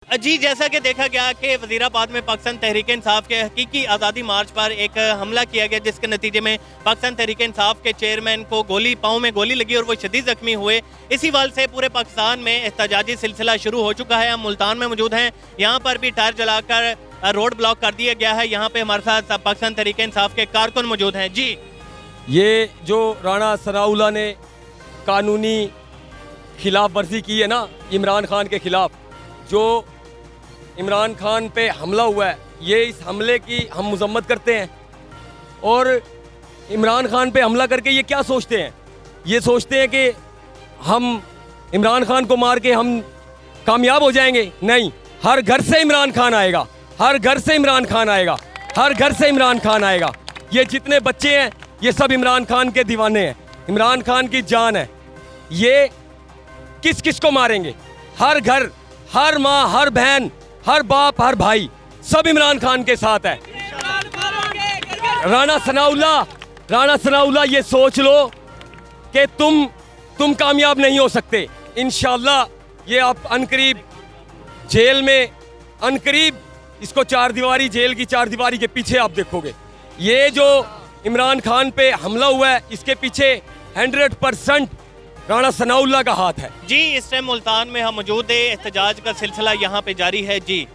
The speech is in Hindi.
जी, जैसा कि देखा गया कि वज़ीराबाद में पाकिस्तान तहरीक-ए-इंसाफ के हकीकी आज़ादी मार्च पर एक हमला किया गया, जिसके नतीजे में पाकिस्तान तहरीक-ए-इंसाफ के चेयरमैन को पाँव में गोली लगी और वो शदीद ज़ख्मी हुए। इसी वजह से पूरे पाकिस्तान में एहतजाजी सिलसिला शुरू हो चुका है। हम मुल्तान में मौजूद हैं, यहाँ पर भी टायर जलाकर रोड ब्लॉक कर दिया गया है। यहाँ पे हमारे साथ पाकिस्तान तहरीक-ए-इंसाफ के कारकुन मौजूद हैं। जी, ये जो राणा सनाउल्लाह ने कानूनी खिलाफ वर्जी की है ना इमरान खान के खिलाफ, जो इमरान खान पे हमला हुआ है, ये इस हमले की हम मजम्मत करते हैं। और इमरान खान पे हमला करके ये क्या सोचते हैं? ये सोचते हैं कि हम इमरान खान को मार के हम कामयाब हो जाएंगे। नहीं, हर घर से इमरान खान आएगा, हर घर से इमरान खान आएगा, हर घर से इमरान खान आएगा। ये जितने बच्चे हैं ये सब इमरान खान के दीवाने हैं, इमरान खान की जान है। ये किस किस को मारेंगे? हर घर, हर माँ, हर बहन, हर बाप, हर भाई, सब इमरान खान के साथ है। राणा सनाउल्लाह ये सोच लो कि तुम कामयाब नहीं हो सकते। इंशाल्लाह ये आप अनकरीब जेल में, अनकरीब इसको जेल की चार दीवारी के पीछे आप देखोगे। ये जो इमरान खान पे हमला हुआ है, इसके पीछे 100% राणा सनाउल्लाह का हाथ है। जी, इस टाइम मुल्तान में हम मौजूद है, एहतजाज का सिलसिला यहाँ पे जारी है। जी।